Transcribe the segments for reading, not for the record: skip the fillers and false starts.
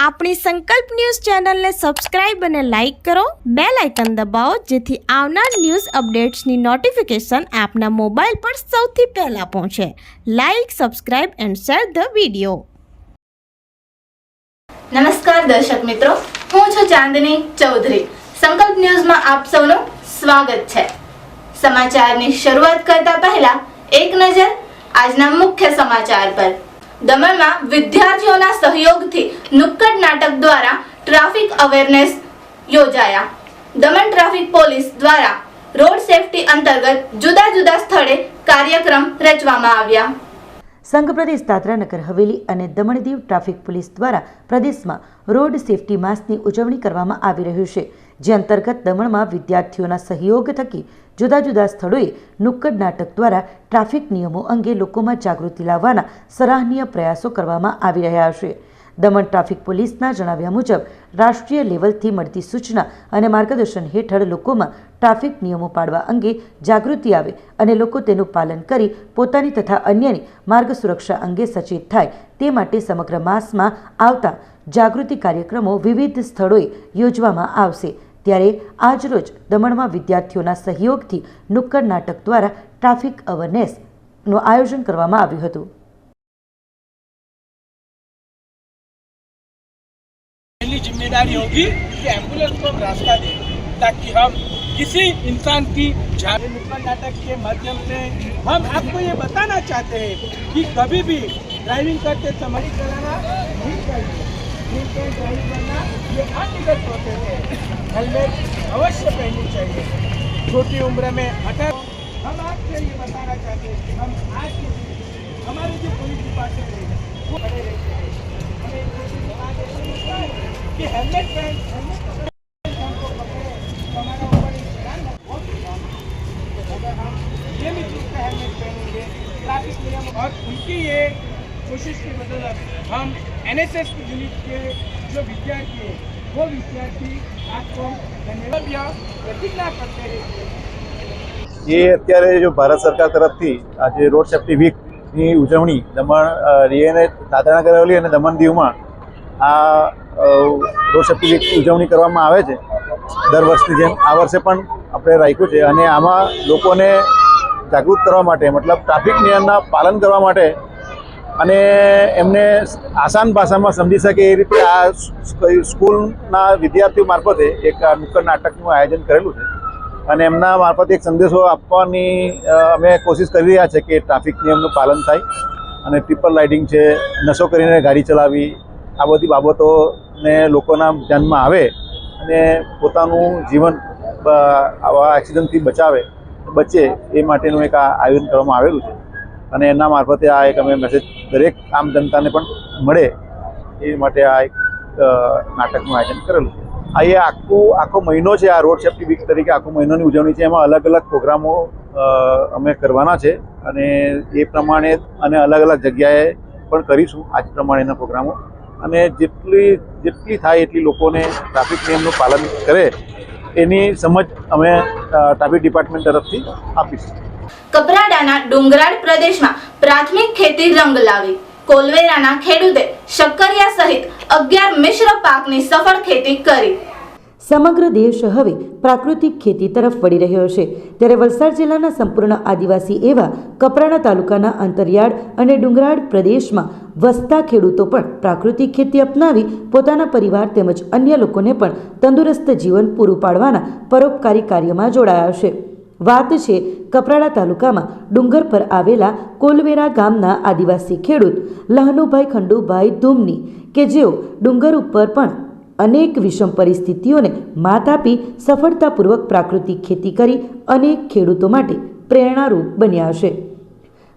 આપણી સંકલ્પ ન્યૂઝ ચેનલને સબસ્ક્રાઇબ અને લાઇક કરો, બેલ આઇકન દબાવો જેથી આવનાર ન્યૂઝ અપડેટ્સની નોટિફિકેશન આપના મોબાઈલ પર સૌથી પહેલા પહોંચે. Like, subscribe and share the video. નમસ્કાર દર્શક મિત્રો, હું છું ચાંદની ચૌધરી. સંકલ્પ ન્યૂઝમાં આપ સૌનું સ્વાગત છે. સમાચારની શરૂઆત કરતા પહેલા એક નજર આજના મુખ્ય સમાચાર પર. દમણમાં વિદ્યાર્થીઓના સહયોગથી નુક્કડ નાટક દ્વારા ટ્રાફિક અવેરનેસ યોજાયા. દમણ ટ્રાફિક પોલીસ દ્વારા રોડ સેફટી અંતર્ગત જુદા જુદા સ્થળે કાર્યક્રમ રચવામાં આવ્યા. સંઘ પ્રદેશ દાદરા નગર હવેલી અને દમણ દીવ ટ્રાફિક પોલીસ દ્વારા પ્રદેશમાં રોડ સેફટી માસની ઉજવણી કરવામાં આવી રહ્યું છે, જે અંતર્ગત દમણમાં વિદ્યાર્થીઓના સહયોગ થકી જુદા જુદા સ્થળોએ નુક્કડ નાટક દ્વારા ટ્રાફિક નિયમો અંગે લોકોમાં જાગૃતિ લાવવાના સરાહનીય પ્રયાસો કરવામાં આવી રહ્યા છે. દમણ ટ્રાફિક પોલીસના જણાવ્યા મુજબ રાષ્ટ્રીય લેવલથી મળતી સૂચના અને માર્ગદર્શન હેઠળ લોકોમાં ટ્રાફિક નિયમો પાળવા અંગે જાગૃતિ આવે અને લોકો તેનું પાલન કરી પોતાની તથા અન્યની માર્ગ સુરક્ષા અંગે સચેત થાય તે માટે સમગ્ર માસમાં આવતા જાગૃતિ કાર્યક્રમો વિવિધ સ્થળોએ યોજવામાં આવશે. ત્યારે આજરોજ દમણમાં વિદ્યાર્થીઓના સહયોગથી નુક્કડ નાટક દ્વારા ટ્રાફિક અવેરનેસનું આયોજન કરવામાં આવ્યું હતું. जिम्मेदारी होगी कि एम्बुलेंस को हम रास्ता दें ताकि हम किसी इंसान की जान. नुक्कड़ नाटक के माध्यम से हम आपको ये बताना चाहते हैं कि कभी भी ड्राइविंग करते समय चलाना नहीं चाहिए. ड्राइविंग करना ये अनलिगल प्रोसेस है. हेलमेट अवश्य पहननी चाहिए. छोटी उम्र में 18 हम आपसे ये बताना चाहते हैं कि हम आज के दिन हमारे जो पुलिस डिपार्टमेंट है वो खड़े रहते हैं. हमें कि हेलमेट पहन हमको पकड़े तो हमारा ऊपर ध्यान अगर हम ये भी चीज़ का हेलमेट पहनेंगे ट्रैफिक नियम और उनकी ये कोशिश की बदौलत हम एनएसएस की यूनिट के जो विद्यार्थी हैं वो विद्यार्थी आपको धन्यवाद प्रतिज्ञा करते हैं. ये અત્યારે જો ભારત સરકાર તરફથી આજે રોડ સેફ્ટી વીકની ઉજવણી દમણ દાદરા નગર હવેલી અને દમણ દીવમાં આ રોડ સેફ્ટી વીકની ઉજવણી કરવામાં આવે છે દર વર્ષની જેમ આ વર્ષે પણ આપણે રાખ્યું છે. અને આમાં લોકોને જાગૃત કરવા માટે મતલબ ટ્રાફિક નિયમના પાલન કરવા માટે અને એમને આસાન ભાષામાં સમજી શકે એ રીતે આ સ્કૂલના વિદ્યાર્થીઓ મારફતે એક નુક્કડ નાટકનું આયોજન કરેલું છે. અને એમના મારફતે એક સંદેશો આપવાની અમે કોશિશ કરી રહ્યા છે કે ટ્રાફિક નિયમનું પાલન થાય અને ટ્રિપલ રાઇડિંગ છે, નશો કરીને ગાડી ચલાવવી, આ બધી બાબતોને લોકોના ધ્યાનમાં આવે અને પોતાનું જીવન આવા એક્સિડન્ટથી બચે એ માટેનું એક આયોજન કરવામાં આવેલું છે. અને એના મારફતે આ એક અમે મેસેજ દરેક આમ જનતાને પણ મળે એ માટે આ એક નાટકનું આયોજન કરેલું છે. આ એ આખો મહિનો છે, આ રોડ સેફ્ટી વીક તરીકે આખો મહિનાની ઉજવણી છે. એમાં અલગ અલગ પ્રોગ્રામો અમે કરવાના છે અને એ પ્રમાણે અને અલગ અલગ જગ્યાએ પણ કરીશું આજ પ્રમાણેના પ્રોગ્રામો. અને જેટલી થાય એટલી લોકોને ટ્રાફિક નિયમનું પાલન કરે એની સમજ અમે ટ્રાફિક ડિપાર્ટમેન્ટ તરફથી આપીશું. કપરાડાના ડુંગરાળ પ્રદેશમાં પ્રાથમિક ખેતી રંગ લાવી. કોલવેરાના ખેડૂતે શક્કરિયા સહિત 11 મિશ્ર પાકની સફળ ખેતી કરી. સમગ્ર દેશ હવે પ્રાકૃતિક ખેતી તરફ વળી રહ્યો છે, ત્યારે વલસાડ જિલ્લાના સંપૂર્ણ આદિવાસી એવા કપરાડા તાલુકાના અંતરિયાળ અને ડુંગરાળ પ્રદેશમાં વસતા ખેડૂતો પણ પ્રાકૃતિક ખેતી અપનાવી પોતાના પરિવાર તેમજ અન્ય લોકોને પણ તંદુરસ્ત જીવન પૂરું પાડવાના પરોપકારી કાર્યમાં જોડાયા છે. વાત છે કપરાડા તાલુકામાં ડુંગર પર આવેલા કોલવેરા ગામના આદિવાસી ખેડૂત લહનુભાઈ ખંડુભાઈ ધૂમની, કે જેઓ ડુંગર ઉપર પણ અનેક વિષમ પરિસ્થિતિઓને માત આપી સફળતાપૂર્વક પ્રાકૃતિક ખેતી કરી અનેક ખેડૂતો માટે પ્રેરણારૂપ બન્યા છે.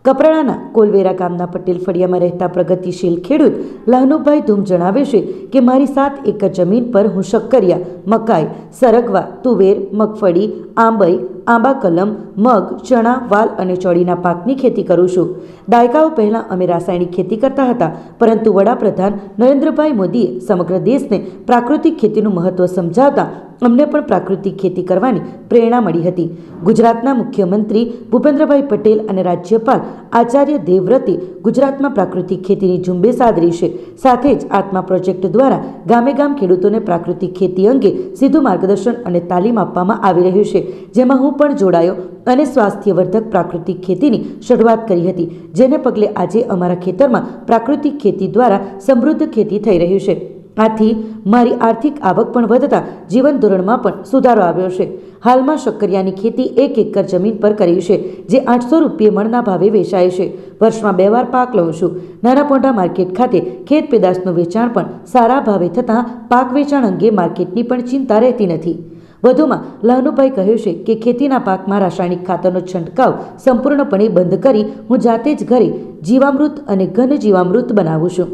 કપરાડાના કોલવેરા ગામના પટેલ ફળિયામાં રહેતા પ્રગતિશીલ ખેડૂત લહનુભાઈ ધૂમ જણાવે છે કે મારી 7 એકર જમીન પર હું શક્કરિયા, મકાઈ, સરગવા, તુવેર, મગફળી, આંબઈ, આંબા કલમ, મગ, ચણા, વાલ અને ચોળીના પાકની ખેતી કરું છું. દાયકાઓ પહેલાં અમે રાસાયણિક ખેતી કરતા હતા, પરંતુ વડાપ્રધાન નરેન્દ્રભાઈ મોદીએ સમગ્ર દેશને પ્રાકૃતિક ખેતીનું મહત્ત્વ સમજાવતા અમને પણ પ્રાકૃતિક ખેતી કરવાની પ્રેરણા મળી હતી. ગુજરાતના મુખ્યમંત્રી ભૂપેન્દ્રભાઈ પટેલ અને રાજ્યપાલ આચાર્ય દેવવ્રતે ગુજરાતમાં પ્રાકૃતિક ખેતીની ઝુંબેશ આદરી છે. સાથે જ આત્મા પ્રોજેક્ટ દ્વારા ગામે ગામ ખેડૂતોને પ્રાકૃતિક ખેતી અંગે સીધું માર્ગદર્શન અને તાલીમ આપવામાં આવી રહ્યું છે, જેમાં હું પણ જોડાયો અને સ્વાસ્થ્યવર્ધક પ્રાકૃતિક ખેતીની શરૂઆત કરી હતી, જેને પગલે આજે અમારા ખેતરમાં પ્રાકૃતિક ખેતી દ્વારા સમૃદ્ધ ખેતી થઈ રહ્યું છે. આથી મારી આર્થિક આવક પણ વધતા જીવન ધોરણમાં પણ સુધારો આવ્યો છે. હાલમાં શક્કરિયાની ખેતી 1 એકર જમીન પર કરી છે, જે 800 રૂપિયા મણના ભાવે વેચાય છે. વર્ષમાં 2 વાર પાક લઉં છું. નાના પોંઢા માર્કેટ ખાતે ખેત પેદાશનું વેચાણ પણ સારા ભાવે થતાં પાક વેચાણ અંગે માર્કેટની પણ ચિંતા રહેતી નથી. વધુમાં લાહનુભાઈ કહ્યું છે કે ખેતીના પાકમાં રાસાયણિક ખાતરનો છંટકાવ સંપૂર્ણપણે બંધ કરી હું જાતે જ ઘરે જીવામૃત અને ઘન જીવામૃત બનાવું છું.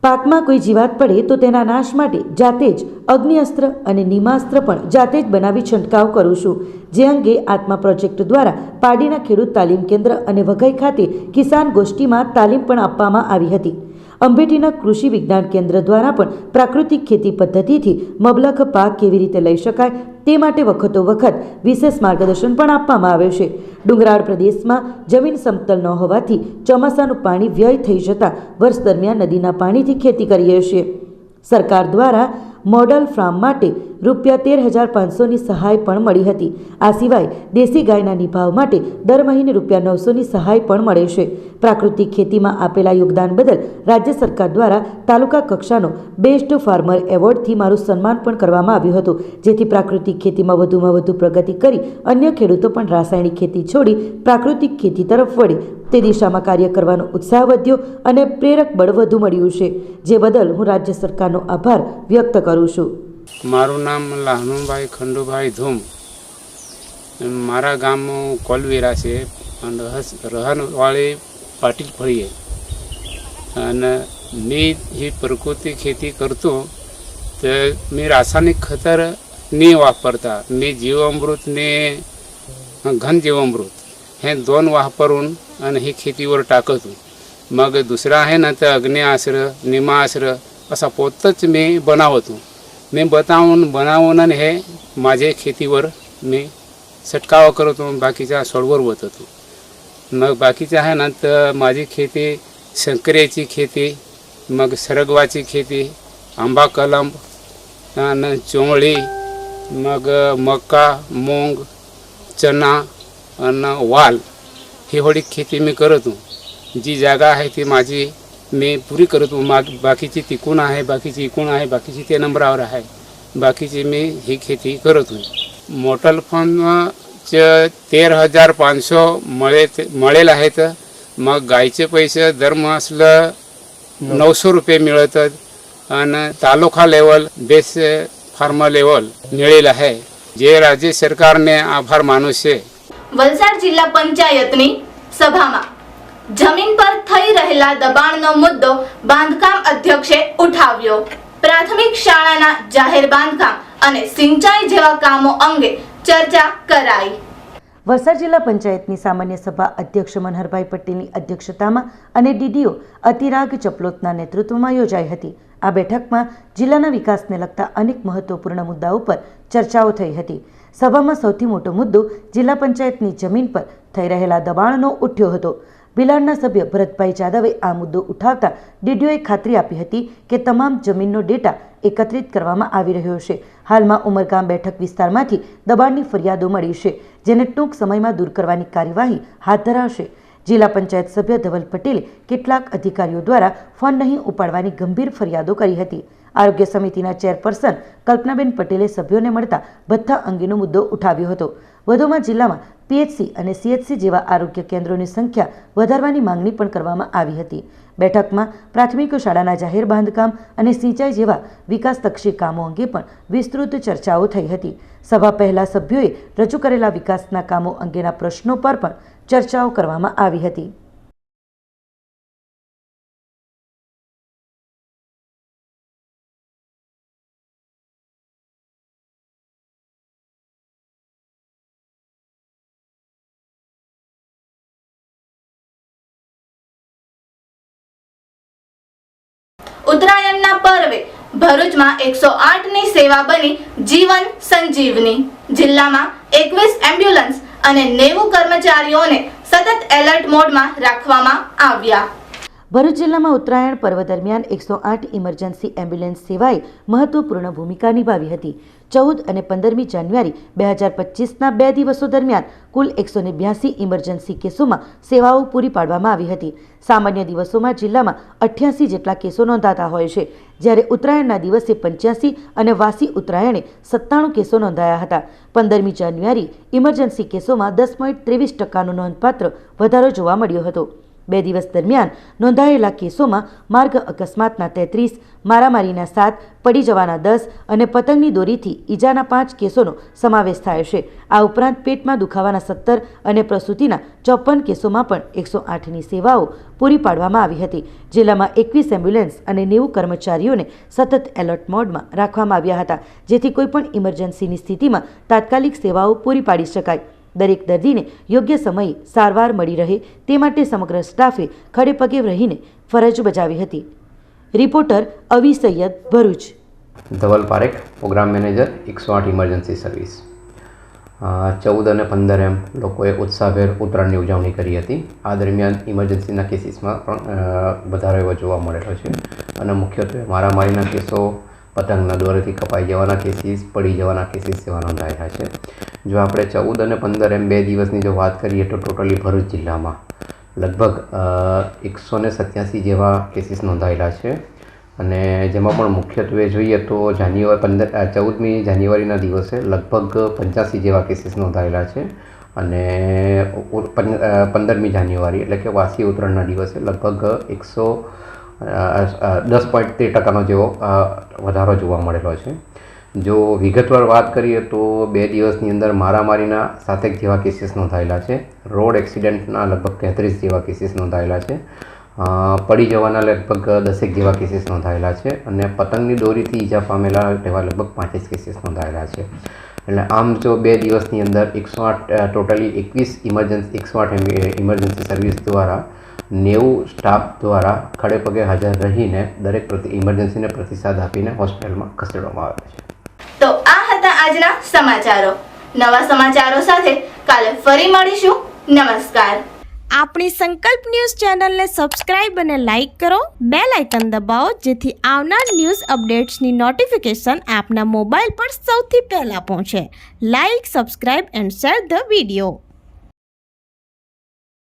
પાકમાં કોઈ જીવાત પડે તો તેના નાશ માટે જાતે જ અગ્નિઅસ્ત્ર અને નિમાસ્ત્ર પણ જાતે જ બનાવી છંટકાવ કરું છું, જે અંગે આત્મા પ્રોજેક્ટ દ્વારા પાડીના ખેડૂત તાલીમ કેન્દ્ર અને વઘઈ ખાતે કિસાન ગોષ્ઠીમાં તાલીમ પણ આપવામાં આવી હતી. અંબેઠીના કૃષિ વિજ્ઞાન કેન્દ્ર દ્વારા પણ પ્રાકૃતિક ખેતી પદ્ધતિથી મબલખ પાક કેવી રીતે લઈ શકાય તે માટે વખતો વખત વિશેષ માર્ગદર્શન પણ આપવામાં આવે છે. ડુંગરાળ પ્રદેશમાં જમીન સમતલ ન હોવાથી ચોમાસાનું પાણી વ્યય થઈ જતાં વર્ષ દરમિયાન નદીના પાણીથી ખેતી કરીએ છીએ. સરકાર દ્વારા મોડલ ફાર્મ માટે રૂપિયા 13,500ની સહાય પણ મળી હતી. આ સિવાય દેશી ગાયના નિભાવ માટે દર મહિને રૂપિયા 900ની સહાય પણ મળે છે. પ્રાકૃતિક ખેતીમાં આપેલા યોગદાન બદલ રાજ્ય સરકાર દ્વારા તાલુકા કક્ષાનો બેસ્ટ ફાર્મર એવોર્ડથી મારું સન્માન પણ કરવામાં આવ્યું હતું, જેથી પ્રાકૃતિક ખેતીમાં વધુમાં વધુ પ્રગતિ કરી અન્ય ખેડૂતો પણ રાસાયણિક ખેતી છોડી પ્રાકૃતિક ખેતી તરફ વળે તે દિશામાં કાર્ય કરવાનો ઉત્સાહ વધ્યો અને પ્રેરક બળ વધુ મળ્યું છે, જે બદલ હું રાજ્ય સરકારનો આભાર વ્યક્ત કરું છું. મારું નામ લાહનુભાઈ ખંડુભાઈ ધૂમ. મારા ગામ કોલવીરા છે અને રહનવાળી પાટીલ ફળીએ. અને मी ही प्रकृती खेती करतो तर मी रासायनिक खतर नाही वापरता. मी जीवामृतने घन जीवामृत हे 2 वापरून आणि ही खेतीवर टाकतो. मग दुसरा आहे ना तर अग्निआस्त्र निमास्त्र असा पोतच मी बनावतो. मी बनावून आणि हे माझे खेतीवर मी छटकाव करतो. बाकीच्या सोडवर वततो. मग बाकीचे आहे ना तर माझी खेती शंकरेची खेती, मग सरगवाची खेती, आंबा कलम आणि चोंगळी, मग मका मूग चना आणि वाल ही होडी खेती मी करतो. जी जागा आहे ती माझी मी पुरी करतो. बाकीची तिकून आहे, बाकीची इकून आहे, बाकीची ते नंबरावर आहे. बाकीची मी ही खेती करतो. मोटल फंडचे 13,500 मिळेल आहेत. मग गायचे पैसे दरमहासलं 900 रुपये मिळतात आणि taluka level base farmer level मिळेल आहे, जे राज्य सरकारने आभार मानू છે. વલસાડ જિલ્લા પંચાયતની સભામાં જમીન પર થઈ રહેલા દબાણનો મુદ્દો બાંધકામ અધ્યક્ષે ઉઠાવ્યો. પ્રાથમિક શાળાના જાહેર બાંધકામ અને સિંચાઈ જેવા કામો અંગે ચર્ચા કરાઈ. વલસાડ જિલ્લા પંચાયતની સામાન્ય સભા અધ્યક્ષ મનહરભાઈ પટેલની અધ્યક્ષતામાં અને ડીડીઓ અતિરાગ ચપલોતના નેતૃત્વમાં યોજાઈ હતી. આ બેઠકમાં જિલ્લાના વિકાસને લગતા અનેક મહત્વપૂર્ણ મુદ્દાઓ પર ચર્ચાઓ થઈ હતી. સભામાં સૌથી મોટો મુદ્દો જિલ્લા પંચાયતની જમીન પર થઈ રહેલા દબાણનો ઉઠ્યો હતો. બિલાડના સભ્ય ભરતભાઈ જાદવે આ મુદ્દો ઉઠાવતા ડીડીઓએ ખાતરી આપી હતી કે તમામ જમીનનો ડેટા એકત્રિત કરવામાં આવી રહ્યો છે. હાલમાં ઉમરગામ બેઠક વિસ્તારમાંથી દબાણની ફરિયાદો મળી છે, જેને ટૂંક સમયમાં દૂર કરવાની કાર્યવાહી હાથ ધરાશે. જિલ્લા પંચાયત સભ્ય ધવલ પટેલે કેટલાક અધિકારીઓ દ્વારા ફોન નહીં ઉપાડવાની ગંભીર ફરિયાદો કરી હતી. આરોગ્ય સમિતિના ચેરપર્સન કલ્પનાબેન પટેલે સભ્યોને મળતા ભથ્થા અંગેનો મુદ્દો ઉઠાવ્યો હતો. વધુમાં જિલ્લામાં પીએચસી અને સીએચસી જેવા આરોગ્ય કેન્દ્રોની સંખ્યા વધારવાની માંગણી પણ કરવામાં આવી હતી. બેઠકમાં પ્રાથમિક શાળાના જાહેર બાંધકામ અને સિંચાઈ જેવા વિકાસલક્ષી કામો અંગે પણ વિસ્તૃત ચર્ચાઓ થઈ હતી. સભા પહેલા સભ્યોએ રજૂ કરેલા વિકાસના કામો અંગેના પ્રશ્નો પર પણ ચર્ચાઓ કરવામાં આવી હતી. ઉત્તરાયણના પર્વે ભરૂચમાં 108ની સેવા બની જીવન સંજીવની. જિલ્લામાં 21 એમ્બ્યુલન્સ અને 90 કર્મચારીઓને સતત એલર્ટ મોડમાં રાખવામાં આવ્યા. ભરૂચ જિલ્લામાં ઉત્તરાયણ પર્વ દરમિયાન 108 ઇમરજન્સી એમ્બ્યુલન્સ સેવાએ મહત્વપૂર્ણ ભૂમિકા નિભાવી હતી. 14 અને 15મી જાન્યુઆરી 2025ના 2 દિવસો દરમિયાન કુલ 182 ઇમરજન્સી કેસોમાં સેવાઓ પૂરી પાડવામાં આવી હતી. સામાન્ય દિવસોમાં જિલ્લામાં 88 જેટલા કેસો નોંધાતા હોય છે, જ્યારે ઉત્તરાયણના દિવસે 85 અને વાસી ઉત્તરાયણે 97 કેસો નોંધાયા હતા. 15મી જાન્યુઆરી ઇમરજન્સી કેસોમાં 10.23% નોંધપાત્ર વધારો જોવા મળ્યો હતો. 2 દિવસ દરમિયાન નોંધાયેલા કેસોમાં માર્ગ અકસ્માતના 33, મારામારીના 7, પડી જવાના 10 અને પતંગની દોરીથી ઈજાના 5 કેસોનો સમાવેશ થાય છે. આ ઉપરાંત પેટમાં દુખાવાના 17 અને પ્રસૂતિના 54 કેસોમાં પણ 108ની સેવાઓ પૂરી પાડવામાં આવી હતી. જિલ્લામાં 21 એમ્બ્યુલન્સ અને 90 કર્મચારીઓને સતત એલર્ટ મોડમાં રાખવામાં આવ્યા હતા, જેથી કોઈપણ ઇમરજન્સીની સ્થિતિમાં તાત્કાલિક સેવાઓ પૂરી પાડી શકાય. દરેક દર્દીને યોગ્ય સમયે સારવાર મળી રહે તે માટે સમગ્ર સ્ટાફે ખડેપગે રહીને ફરજ બજાવી હતી. Reporter Avi Saiyed, Bharuch. Dhaval Parekh, programme manager 108 emergency service. 14 અને 15 એમ લોકોએ ઉત્સાહભેર ઉત્તરાયણની ઉજવણી કરી હતી. આ દરમિયાન ઇમરજન્સીના કેસીસમાં પણ વધારો એવો જોવા મળેલો છે અને મુખ્યત્વે મારામારીના કેસો, પતંગના દોરીથી કપાઈ જવાના કેસીસ, પડી જવાના કેસીસ જેવા નોંધાયેલા છે. જો આપણે 14 અને 15 એમ 2 દિવસની જો વાત કરીએ તો ટોટલી ભરૂચ જિલ્લામાં લગભગ 187 જેવા કેસીસ નોંધાયેલા છે અને જેમાં પણ મુખ્યત્વે જોઈએ તો 14મી જાન્યુઆરીના દિવસે લગભગ 85 જેવા કેસીસ નોંધાયેલા છે અને 15મી જાન્યુઆરી એટલે કે વાસી ઉત્તરાયણના દિવસે લગભગ 10.13% જેવો વધારો જોવા મળેલો છે. જો વિગતવાર વાત કરીએ તો 2 દિવસની અંદર મારામારીના 7 જેવા કેસીસ નોંધાયેલા છે. રોડ એક્સિડન્ટના લગભગ 33 જેવા કેસીસ નોંધાયેલા છે. પડી જવાના લગભગ 10 જેવા કેસીસ નોંધાયેલા છે અને પતંગની દોરીથી ઈજા પામેલા તેવા લગભગ 35 કેસીસ નોંધાયેલા છે. એટલે આમ જો 2 દિવસની અંદર 108 ટોટલી 108 ઇમરજન્સી સર્વિસ દ્વારા 90 સ્ટાફ દ્વારા ખડેપગે હાજર રહીને દરેક ઇમરજન્સીને પ્રતિસાદ આપીને હોસ્પિટલમાં ખસેડવામાં આવે છે. તો આ હતા આજના સમાચારો. નવા સમાચારો સાથે કાલે ફરી મળીશું. નમસ્કાર. આપણી સંકલ્પ ન્યૂઝ ચેનલને સબસ્ક્રાઇબ અને લાઇક કરો. બેલ આઇકન દબાવો જેથી આવનાર ન્યૂઝ અપડેટ્સની નોટિફિકેશન આપના મોબાઈલ પર સૌથી પહેલા પહોંચે. Like, subscribe and share the video.